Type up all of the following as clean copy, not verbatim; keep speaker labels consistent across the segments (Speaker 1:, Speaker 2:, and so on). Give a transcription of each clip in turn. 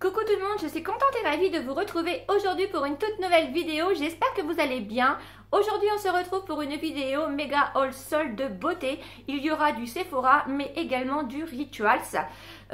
Speaker 1: Coucou tout le monde, je suis contente et ravie de vous retrouver aujourd'hui pour une toute nouvelle vidéo. J'espère que vous allez bien. Aujourd'hui on se retrouve pour une vidéo méga haul solde de beauté. Il y aura du Sephora mais également du Rituals.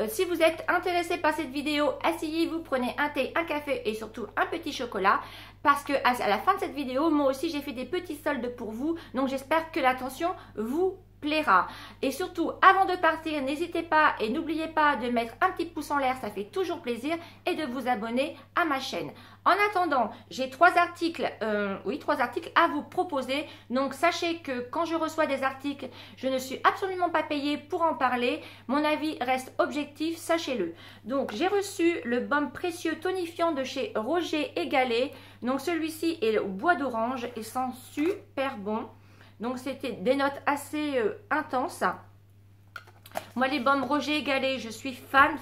Speaker 1: Si vous êtes intéressé par cette vidéo, asseyez-vous, prenez un thé, un café et surtout un petit chocolat. Parce que à la fin de cette vidéo, moi aussi j'ai fait des petits soldes pour vous. Donc j'espère que l'attention vous plaira. Et surtout, avant de partir, n'hésitez pas et n'oubliez pas de mettre un petit pouce en l'air, ça fait toujours plaisir, et de vous abonner à ma chaîne. En attendant, j'ai trois articles à vous proposer. Donc sachez que quand je reçois des articles, je ne suis absolument pas payée pour en parler. Mon avis reste objectif, sachez-le. Donc j'ai reçu le baume précieux tonifiant de chez Roger & Gallet. Donc celui-ci est au bois d'orange et sent super bon. Donc c'était des notes assez intenses. Moi les baumes Roger & Gallet, je suis fan.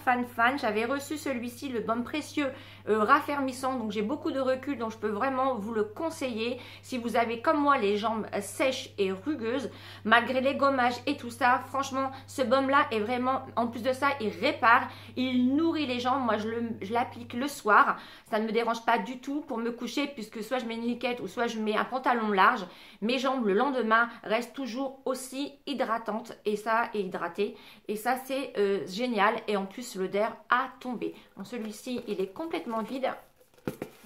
Speaker 1: J'avais reçu celui-ci, le baume précieux raffermissant. Donc j'ai beaucoup de recul, donc je peux vraiment vous le conseiller. Si vous avez comme moi les jambes sèches et rugueuses, malgré les gommages et tout ça, franchement ce baume là est vraiment, en plus de ça, il répare, il nourrit les jambes. Moi je l'applique le soir, ça ne me dérange pas du tout pour me coucher, puisque soit je mets une niquette ou soit je mets un pantalon large. Mes jambes le lendemain restent toujours aussi hydratantes et ça est hydraté. Et ça c'est génial, et en plus l'odeur a tombé. Donc celui-ci il est complètement vide,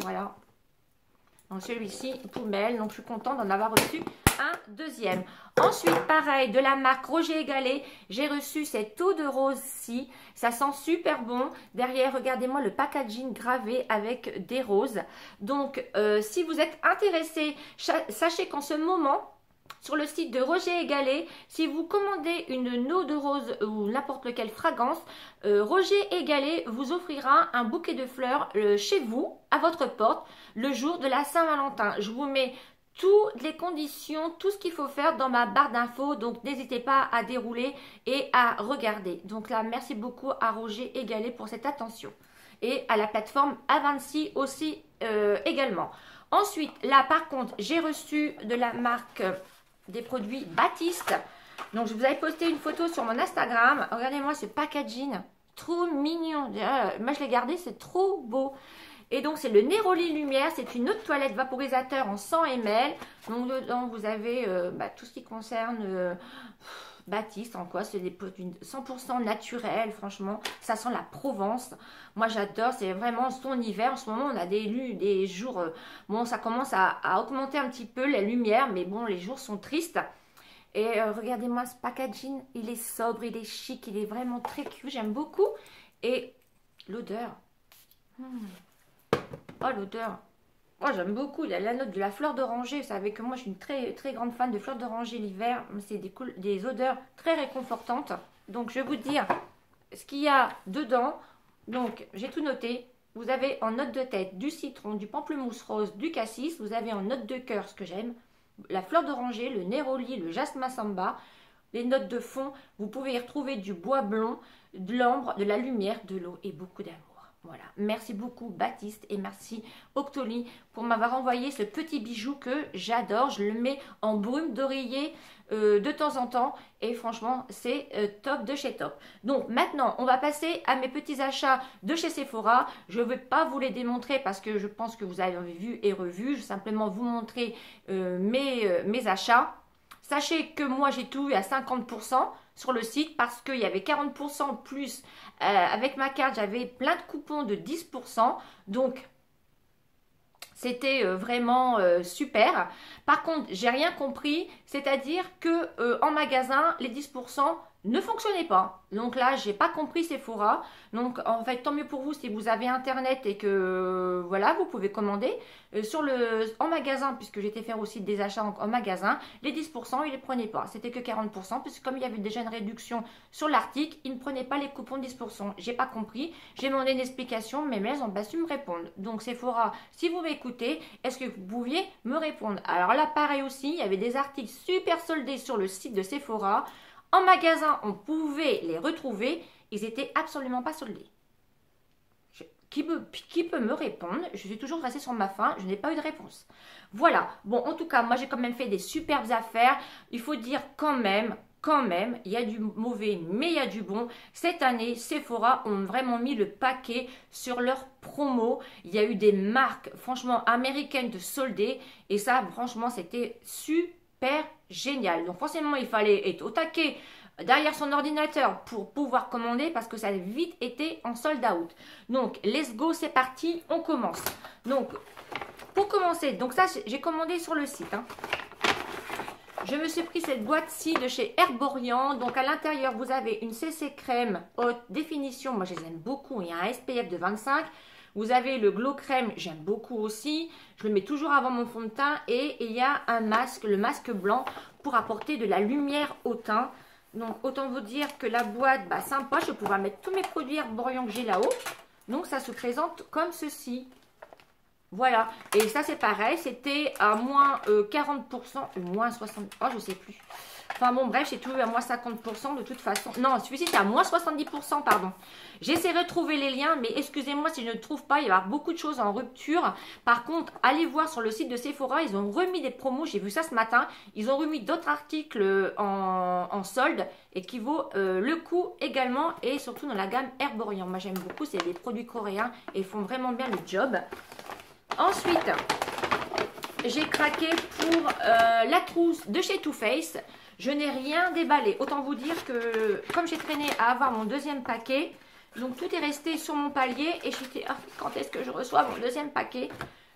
Speaker 1: voilà. Donc celui-ci poubelle, donc je suis contente d'en avoir reçu un deuxième. Ensuite pareil, de la marque Roger & Gallet, j'ai reçu cette eau de rose-ci, ça sent super bon. Derrière, regardez-moi le packaging gravé avec des roses. Donc si vous êtes intéressé, sachez qu'en ce moment, sur le site de Roger & Gallet, si vous commandez une eau de rose ou n'importe quelle fragrance, Roger & Gallet vous offrira un bouquet de fleurs chez vous, à votre porte, le jour de la Saint-Valentin. Je vous mets toutes les conditions, tout ce qu'il faut faire dans ma barre d'infos, donc n'hésitez pas à dérouler et à regarder. Donc là, merci beaucoup à Roger & Gallet pour cette attention. Et à la plateforme Avanci aussi également. Ensuite, là par contre, j'ai reçu de la marque des produits Baptiste. Donc je vous avais posté une photo sur mon Instagram. Regardez-moi ce packaging, trop mignon. Moi je l'ai gardé, c'est trop beau. Et donc c'est le Neroli Lumière, c'est une eau de toilette vaporisateur en 100 ml. Donc dedans vous avez tout ce qui concerne Baptiste, en quoi c'est des produits 100% naturels. Franchement ça sent la Provence. Moi j'adore, c'est vraiment son hiver. En ce moment on a des jours, bon ça commence à augmenter un petit peu la lumière, mais bon les jours sont tristes. Et regardez-moi ce packaging, il est sobre, il est chic, il est vraiment très cute, j'aime beaucoup. Et l'odeur, oh l'odeur, oh j'aime beaucoup, il y a la note de la fleur d'oranger. Vous savez que moi je suis une très grande fan de fleurs d'oranger l'hiver, c'est des odeurs très réconfortantes. Donc je vais vous dire ce qu'il y a dedans. Donc j'ai tout noté. Vous avez en note de tête du citron, du pamplemousse rose, du cassis. Vous avez en note de cœur, ce que j'aime, la fleur d'oranger, le Neroli, le jasmin samba. Les notes de fond, vous pouvez y retrouver du bois blond, de l'ambre, de la lumière, de l'eau et beaucoup d'amour. Voilà, merci beaucoup Baptiste et merci Octoly pour m'avoir envoyé ce petit bijou que j'adore. Je le mets en brume d'oreiller de temps en temps et franchement c'est top de chez top. Donc maintenant on va passer à mes petits achats de chez Sephora. Je ne vais pas vous les démontrer parce que je pense que vous avez vu et revu. Je vais simplement vous montrer mes achats. Sachez que moi j'ai tout eu à 50% sur le site parce qu'il y avait 40% plus avec ma carte, j'avais plein de coupons de 10%. Donc c'était vraiment super. Par contre, j'ai rien compris, c'est-à-dire que en magasin, les 10% ne fonctionnaient pas. Donc là, j'ai pas compris Sephora. Donc en fait, tant mieux pour vous si vous avez internet et que voilà, vous pouvez commander en magasin, puisque j'étais faire aussi des achats en magasin. Les 10%, ils les prenaient pas. C'était que 40%, puisque comme il y avait déjà une réduction sur l'article, ils ne prenaient pas les coupons de 10%. J'ai pas compris. J'ai demandé une explication, mais elles ont pas su me répondre. Donc Sephora, si vous m'écoutez, est-ce que vous pouviez me répondre? Alors là, pareil aussi, il y avait des articles super soldés sur le site de Sephora. En magasin, on pouvait les retrouver. Ils étaient absolument pas soldés. Qui peut me répondre? Je suis toujours restée sur ma faim. Je n'ai pas eu de réponse. Voilà. Bon, en tout cas, moi, j'ai quand même fait des superbes affaires. Il faut dire quand même quand même, il y a du mauvais, mais il y a du bon. Cette année, Sephora ont vraiment mis le paquet sur leurs promos. Il y a eu des marques, franchement, américaines de soldés. Et ça, franchement, c'était super génial. Donc, forcément, il fallait être au taquet derrière son ordinateur pour pouvoir commander parce que ça a vite été en sold out. Donc, let's go, c'est parti, on commence. Donc, pour commencer, donc ça, j'ai commandé sur le site, hein. Je me suis pris cette boîte-ci de chez Herborian. Donc à l'intérieur, vous avez une CC crème haute définition. Moi, je les aime beaucoup. Il y a un SPF de 25. Vous avez le glow crème, j'aime beaucoup aussi. Je le mets toujours avant mon fond de teint. Et il y a un masque, le masque blanc, pour apporter de la lumière au teint. Donc autant vous dire que la boîte, bah, sympa. Je vais pouvoir mettre tous mes produits Herborian que j'ai là-haut. Donc ça se présente comme ceci. Voilà, et ça c'est pareil, c'était à moins 40% ou moins 60%, oh je sais plus. Enfin bon bref, j'ai trouvé à moins 50% de toute façon. Non, celui-ci c'est à moins 70%, pardon. J'essaierai de trouver les liens, mais excusez-moi si je ne trouve pas, il va y avoir beaucoup de choses en rupture. Par contre, allez voir sur le site de Sephora, ils ont remis des promos, j'ai vu ça ce matin. Ils ont remis d'autres articles en solde et qui vaut le coup également et surtout dans la gamme Herborian. Moi j'aime beaucoup, c'est des produits coréens et ils font vraiment bien le job. Ensuite, j'ai craqué pour la trousse de chez Too Faced. Je n'ai rien déballé. Autant vous dire que comme j'ai traîné à avoir mon deuxième paquet, donc tout est resté sur mon palier et j'étais quand est-ce que je reçois mon deuxième paquet.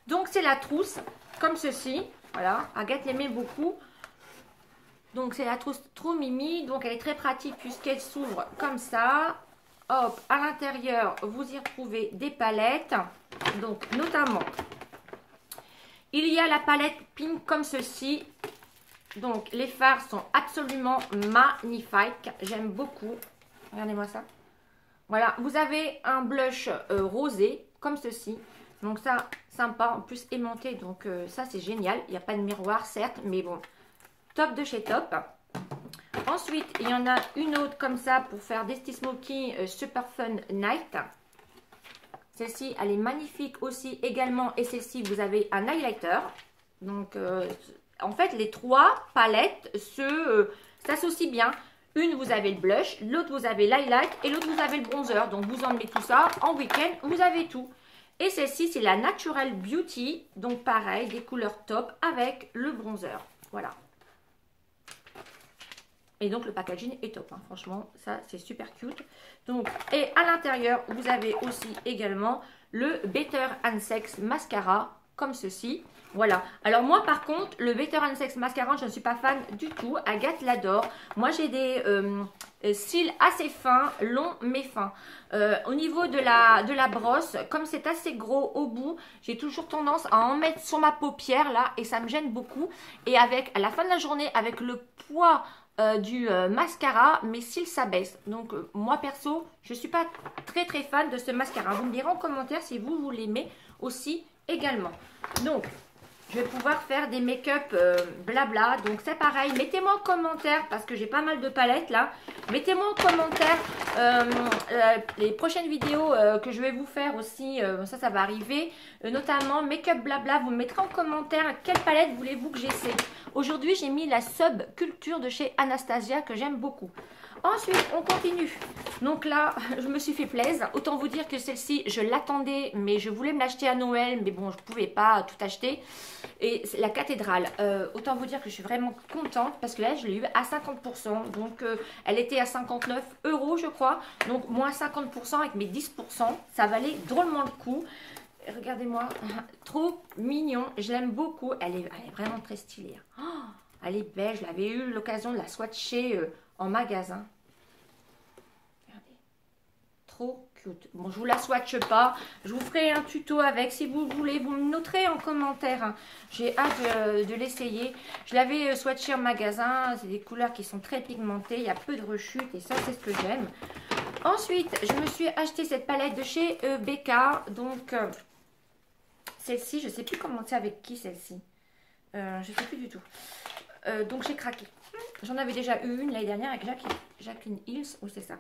Speaker 1: Donc c'est la trousse comme ceci. Voilà, Agathe l'aimait beaucoup. Donc c'est la trousse trop mimi. Donc elle est très pratique puisqu'elle s'ouvre comme ça. Hop, à l'intérieur, vous y retrouvez des palettes. Donc, notamment, il y a la palette pink comme ceci. Donc, les fards sont absolument magnifiques. J'aime beaucoup. Regardez-moi ça. Voilà, vous avez un blush rosé comme ceci. Donc, ça, sympa. En plus, aimanté. Donc, ça, c'est génial. Il n'y a pas de miroir, certes. Mais bon, top de chez top. Ensuite, il y en a une autre comme ça pour faire des Desty Smoky Super Fun Night. Celle-ci, elle est magnifique aussi également. Et celle-ci, vous avez un highlighter. Donc, en fait, les trois palettes s'associent bien. Une, vous avez le blush. L'autre, vous avez l'highlight. Et l'autre, vous avez le bronzer. Donc, vous emmenez tout ça. En week-end, vous avez tout. Et celle-ci, c'est la Natural Beauty. Donc, pareil, des couleurs top avec le bronzer. Voilà. Et donc, le packaging est top, hein. Franchement, ça, c'est super cute. Donc, et à l'intérieur, vous avez aussi également le Better and Sex Mascara, comme ceci. Voilà. Alors, moi, par contre, le Better and Sex Mascara, je ne suis pas fan du tout. Agathe l'adore. Moi, j'ai des cils assez fins, longs, mais fins. Au niveau de la brosse, comme c'est assez gros au bout, j'ai toujours tendance à en mettre sur ma paupière, là, et ça me gêne beaucoup. Et à la fin de la journée, avec le poids du mascara, mes cils s'abaissent. Donc moi perso, je suis pas très fan de ce mascara. Vous me direz en commentaire si vous l'aimez aussi également. Donc je vais pouvoir faire des make-up blabla. Donc c'est pareil, mettez-moi en commentaire parce que j'ai pas mal de palettes là. Mettez-moi en commentaire les prochaines vidéos que je vais vous faire aussi. Ça va arriver. Notamment make-up blabla. Vous me mettrez en commentaire quelle palette voulez-vous que j'essaie. Aujourd'hui, j'ai mis la Sub Culture de chez Anastasia que j'aime beaucoup. Ensuite, on continue. Donc là, je me suis fait plaisir. Autant vous dire que celle-ci, je l'attendais, mais je voulais me l'acheter à Noël, mais bon, je ne pouvais pas tout acheter. Et c'est la cathédrale. Autant vous dire que je suis vraiment contente parce que là, je l'ai eu à 50%. Donc, elle était à 59 €, je crois. Donc, moins 50% avec mes 10%. Ça valait drôlement le coup. Regardez-moi, trop mignon, je l'aime beaucoup, elle est vraiment très stylée. Oh, elle est belle, je l'avais eu l'occasion de la swatcher en magasin. Regardez, trop cute. Bon, je vous la swatche pas, je vous ferai un tuto avec si vous voulez, vous me noterez en commentaire. Hein. J'ai hâte de l'essayer. Je l'avais swatché en magasin, c'est des couleurs qui sont très pigmentées, il y a peu de rechutes et ça c'est ce que j'aime. Ensuite, je me suis acheté cette palette de chez BK, donc... celle-ci, je ne sais plus comment c'est avec qui celle-ci. Je ne sais plus du tout. Donc j'ai craqué. J'en avais déjà eu une l'année dernière avec Jacqueline Hills. Oui, c'est ça.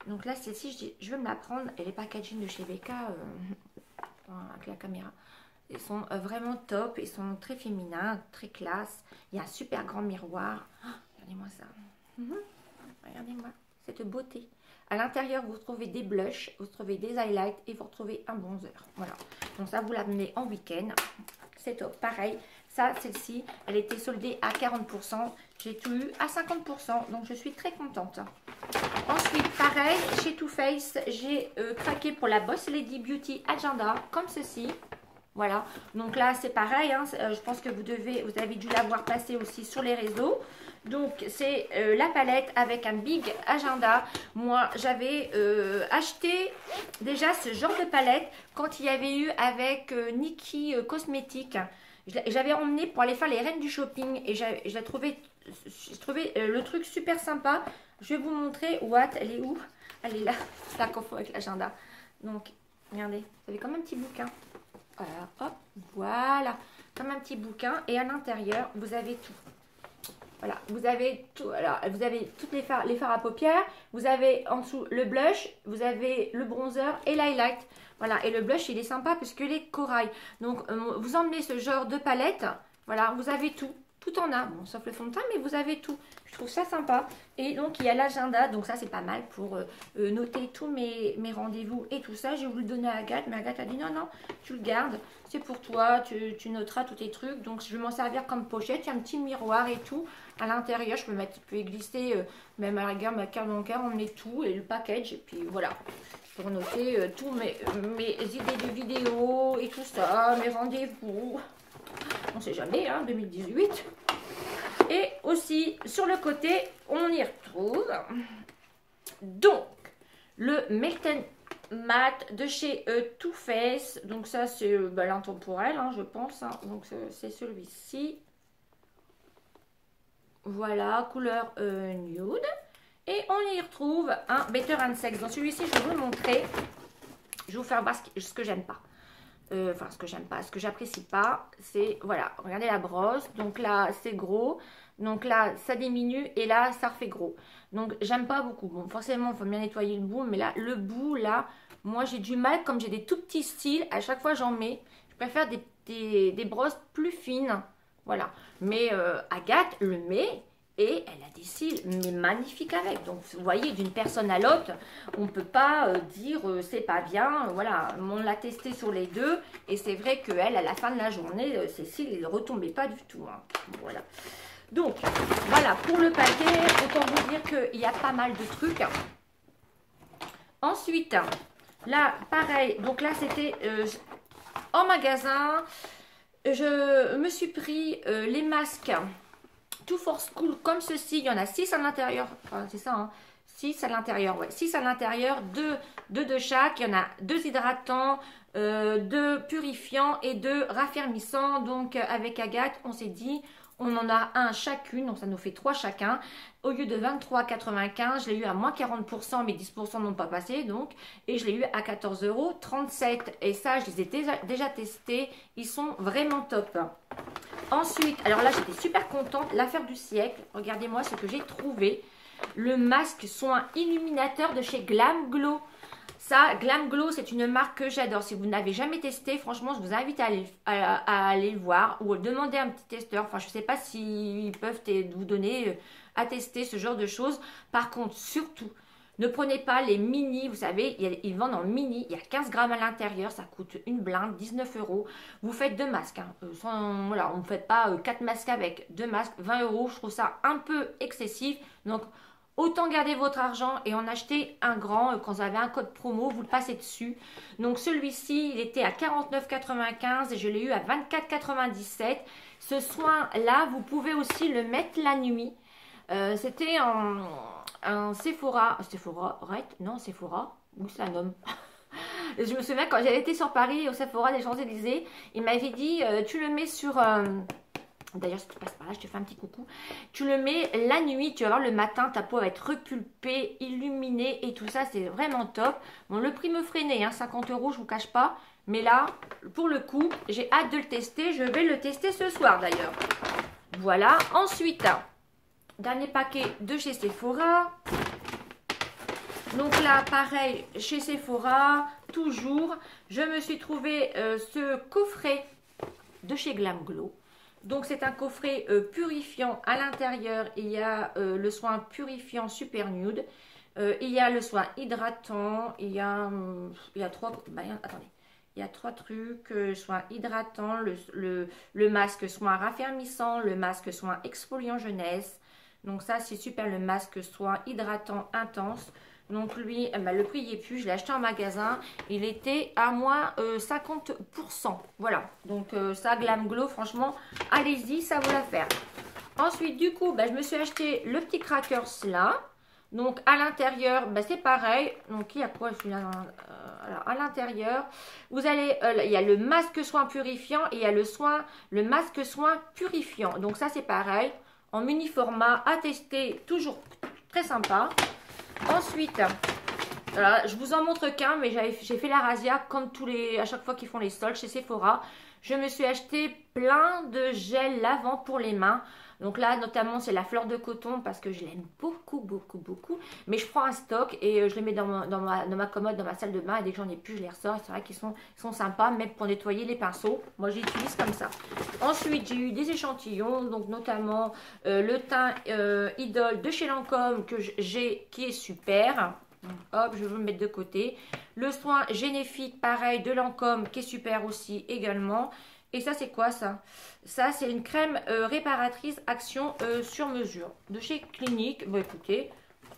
Speaker 1: Donc là, celle-ci, je veux me la prendre. Et les packaging de chez BK, avec la caméra, ils sont vraiment top. Ils sont très féminins, très classe. Il y a un super grand miroir. Oh, regardez-moi ça. Regardez-moi cette beauté. À l'intérieur, vous retrouvez des blushs, vous retrouvez des highlights et vous retrouvez un bronzer. Voilà. Donc ça, vous l'amenez en week-end. C'est top. Pareil, ça, celle-ci, elle était soldée à 40%. J'ai tout eu à 50%. Donc je suis très contente. Ensuite, pareil, chez Too Faced, j'ai craqué pour la Boss Lady Beauty Agenda, comme ceci. Voilà, donc là c'est pareil, hein, je pense que vous avez dû la voir passer aussi sur les réseaux. Donc c'est la palette avec un big agenda. Moi j'avais acheté déjà ce genre de palette quand il y avait eu avec Nikki Cosmetics. J'avais emmené pour aller faire les reines du shopping et je trouvais le truc super sympa. Je vais vous montrer. Elle est où? Elle est là, la confond avec l'agenda. Donc regardez, vous avez comme un petit bouquin. Voilà, hop, voilà, comme un petit bouquin. Et à l'intérieur, vous avez tout. Voilà, vous avez tout. Alors, vous avez toutes les fards à paupières. Vous avez en dessous le blush, vous avez le bronzer et l'highlight. Voilà, et le blush, il est sympa parce que les corail. Donc, vous emmenez ce genre de palette. Voilà, vous avez tout. Tout en a, bon, sauf le fond de teint, mais vous avez tout. Je trouve ça sympa. Et donc, il y a l'agenda. Donc, ça, c'est pas mal pour noter tous mes rendez-vous et tout ça. J'ai voulu le donner à Agathe, mais Agathe a dit non, non, tu le gardes. C'est pour toi, tu noteras tous tes trucs. Donc, je vais m'en servir comme pochette. Il y a un petit miroir et tout. À l'intérieur, je peux y glisser, même à la rigueur, ma carte bancaire, on met tout. Et le package, et puis voilà. Pour noter tous mes idées de vidéos et tout ça, mes rendez-vous. On ne sait jamais, hein, 2018. Et aussi, sur le côté, on y retrouve donc le Melt Matte de chez Too Faced. Donc ça, c'est l'intemporel, hein, je pense. Hein. Donc c'est celui-ci. Voilà, couleur nude. Et on y retrouve un Better and Sex. Dans celui-ci, je vais vous le montrer. Je vais vous faire voir ce que j'aime pas. Enfin, ce que j'aime pas, ce que j'apprécie pas, c'est, voilà, regardez la brosse. Donc là, c'est gros. Donc là, ça diminue et là, ça refait gros. Donc, j'aime pas beaucoup. Bon, forcément, il faut bien nettoyer le bout. Mais là, le bout, là, moi, j'ai du mal. Comme j'ai des tout petits styles, à chaque fois, j'en mets. Je préfère des brosses plus fines. Voilà. Mais Agathe le met. Et elle a des cils, mais magnifiques avec. Donc, vous voyez, d'une personne à l'autre, on ne peut pas dire c'est pas bien. Voilà, on l'a testé sur les deux. Et c'est vrai qu'elle, à la fin de la journée, ses cils, ils ne retombaient pas du tout. Hein. Voilà. Donc, voilà, pour le paquet, autant vous dire qu'il y a pas mal de trucs. Ensuite, là, pareil. Donc là, c'était en magasin. Je me suis pris les masques Too for School comme ceci. Il y en a 6 à l'intérieur. Enfin, c'est ça, hein. 6 à l'intérieur, ouais. 6 à l'intérieur, 2 de chaque. Il y en a 2 hydratants, 2 purifiants et 2 raffermissants. Donc, avec Agathe, on s'est dit, on en a un chacune. Donc, ça nous fait 3 chacun. Au lieu de 23,95 €, je l'ai eu à moins 40%, mais 10% n'ont pas passé. Donc, et je l'ai eu à 14,37 €. Et ça, je les ai déjà testés. Ils sont vraiment top. Ensuite, alors là, j'étais super contente. L'affaire du siècle. Regardez-moi ce que j'ai trouvé. Le masque soin illuminateur de chez Glam Glow. Ça, Glam Glow, c'est une marque que j'adore. Si vous n'avez jamais testé, franchement, je vous invite à aller le voir ou demander à un petit testeur. Enfin, je ne sais pas s'ils peuvent vous donner à tester ce genre de choses. Par contre, surtout, ne prenez pas les mini, vous savez, ils vendent en mini, il y a 15 grammes à l'intérieur, ça coûte une blinde, 19 €. Vous faites 2 masques, hein. Voilà, on ne fait pas 4 masques avec 2 masques, 20 €, je trouve ça un peu excessif. Donc, autant garder votre argent et en acheter un grand. Quand vous avez un code promo, vous le passez dessus. Donc, celui-ci, il était à 49,95 € et je l'ai eu à 24,97 €. Ce soin-là, vous pouvez aussi le mettre la nuit. C'était un Sephora, right? Non, Sephora, ou c'est un homme. Je me souviens quand j'avais été sur Paris au Sephora des Champs-Élysées, il m'avait dit tu le mets sur d'ailleurs si tu passes par là je te fais un petit coucou, tu le mets la nuit, tu vas voir le matin ta peau va être repulpée, illuminée et tout ça, c'est vraiment top. Bon, le prix me freinait, hein, 50 €, je vous cache pas, mais là pour le coup j'ai hâte de le tester. Je vais le tester ce soir d'ailleurs. Voilà. Ensuite, dernier paquet de chez Sephora. Donc là, pareil, chez Sephora, toujours, je me suis trouvé ce coffret de chez Glam Glow. Donc c'est un coffret purifiant. À l'intérieur, il y a le soin purifiant Super Nude. Il y a le soin hydratant. Il y a trois... attendez. Il y a trois trucs, soin hydratant, le masque soin raffermissant, le masque soin exfoliant jeunesse. Donc ça, c'est super, le masque soin hydratant intense. Donc lui, le prix n'y est plus, je l'ai acheté en magasin. Il était à moins 50%. Voilà, donc ça, Glam Glow, franchement, allez-y, ça vaut l'affaire. Ensuite, du coup, je me suis acheté le petit Crackers là. Donc à l'intérieur, c'est pareil. Donc il y a quoi alors, à l'intérieur, vous allez, il y a le masque soin purifiant et il y a le masque soin purifiant. Donc ça c'est pareil, en mini format, à tester, toujours très sympa. Ensuite, voilà, je vous en montre qu'un, mais j'ai fait la razzia comme à chaque fois qu'ils font les soldes chez Sephora. Je me suis acheté plein de gel lavant pour les mains. Donc là, notamment, c'est la fleur de coton parce que je l'aime beaucoup, beaucoup, beaucoup. Mais je prends un stock et je les mets dans ma commode, dans ma salle de bain. Et dès que j'en ai plus, je les ressors. C'est vrai qu'ils sont sympas, même pour nettoyer les pinceaux. Moi, j'utilise comme ça. Ensuite, j'ai eu des échantillons. Donc, notamment, le teint Idole de chez Lancôme que j'ai, qui est super. Hop, je vais le mettre de côté. Le soin Généfique, pareil, de Lancôme, qui est super aussi également. Et ça, c'est quoi ça? Ça, c'est une crème réparatrice action sur mesure de chez Clinique. Bon, écoutez,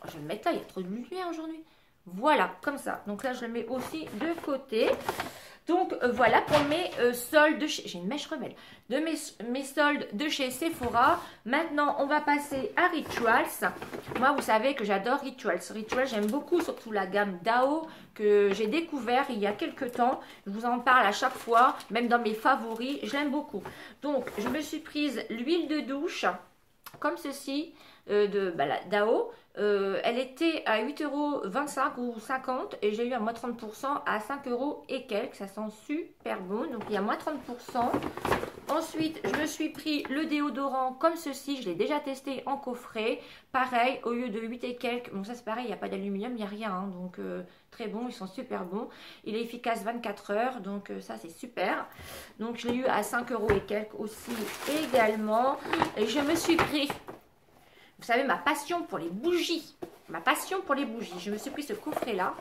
Speaker 1: je vais le mettre là, il y a trop de lumière aujourd'hui. Voilà, comme ça. Donc là, je le mets aussi de côté. Donc voilà pour mes soldes de chez... J'ai une mèche rebelle. De mes soldes de chez Sephora. Maintenant, on va passer à Rituals. Moi, vous savez que j'adore Rituals. Rituals, j'aime beaucoup, surtout la gamme Dao que j'ai découvert il y a quelques temps. Je vous en parle à chaque fois, même dans mes favoris. Je l'aime beaucoup. Donc, je me suis prise l'huile de douche, comme ceci, de la Dao. Elle était à 8,25 € ou 50 et j'ai eu à moins 30% à 5 € et quelques. Ça sent super bon. Donc il y a moins 30%. Ensuite, je me suis pris le déodorant comme ceci. Je l'ai déjà testé en coffret. Pareil, au lieu de 8 et quelques. Bon, ça c'est pareil, il n'y a pas d'aluminium, il n'y a rien. Hein, donc très bon, ils sont super bons. Il est efficace 24 heures. Donc ça c'est super. Donc je l'ai eu à 5 € et quelques aussi également. Et je me suis pris... Vous savez, ma passion pour les bougies. Ma passion pour les bougies. Je me suis pris ce coffret-là.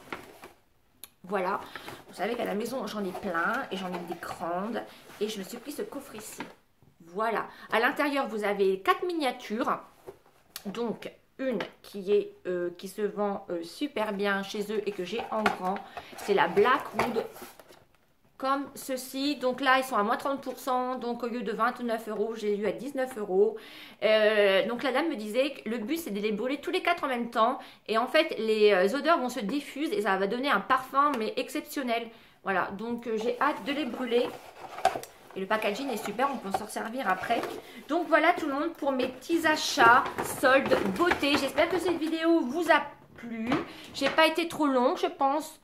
Speaker 1: Voilà. Vous savez qu'à la maison, j'en ai plein. Et j'en ai des grandes. Et je me suis pris ce coffret-ci. Voilà. À l'intérieur, vous avez 4 miniatures. Donc, une qui se vend super bien chez eux et que j'ai en grand. C'est la Blackwood. Comme ceci, donc là ils sont à moins 30%, donc au lieu de 29 €, j'ai eu à 19 €. Donc la dame me disait que le but c'est de les brûler tous les 4 en même temps, et en fait les odeurs vont se diffuser et ça va donner un parfum mais exceptionnel. Voilà, donc j'ai hâte de les brûler. Et le packaging est super, on peut s'en servir après. Donc voilà tout le monde pour mes petits achats, soldes, beauté. J'espère que cette vidéo vous a plu. J'ai pas été trop longue, je pense.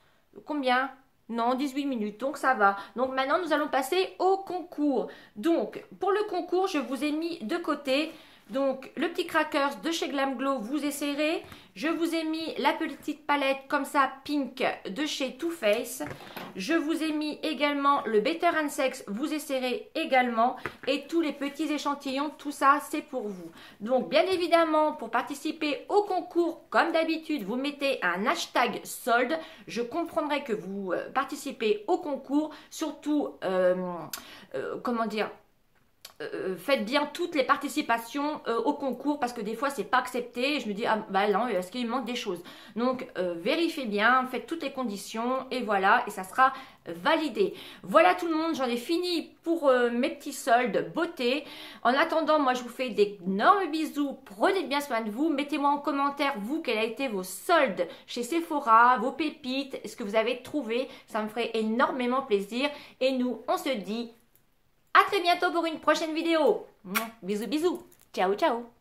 Speaker 1: Combien ? Non, 18 minutes, donc ça va. Donc maintenant, nous allons passer au concours. Donc, pour le concours, je vous ai mis de côté. Donc, le petit Crackers de chez Glam Glow, vous essayerez. Je vous ai mis la petite palette comme ça, pink, de chez Too Faced. Je vous ai mis également le Better and Sex, vous essayerez également. Et tous les petits échantillons, tout ça, c'est pour vous. Donc, bien évidemment, pour participer au concours, comme d'habitude, vous mettez un hashtag solde. Je comprendrai que vous participez au concours. Surtout, comment dire... faites bien toutes les participations au concours parce que des fois c'est pas accepté et je me dis ah bah non, est-ce qu'il manque des choses, donc vérifiez bien, faites toutes les conditions et voilà, et ça sera validé. Voilà tout le monde, j'en ai fini pour mes petits soldes beauté. En attendant, moi je vous fais d'énormes bisous, prenez bien soin de vous, mettez-moi en commentaire vous quel a été vos soldes chez Sephora, vos pépites, ce que vous avez trouvé, ça me ferait énormément plaisir et nous on se dit à très bientôt pour une prochaine vidéo. Bisous bisous. Ciao ciao.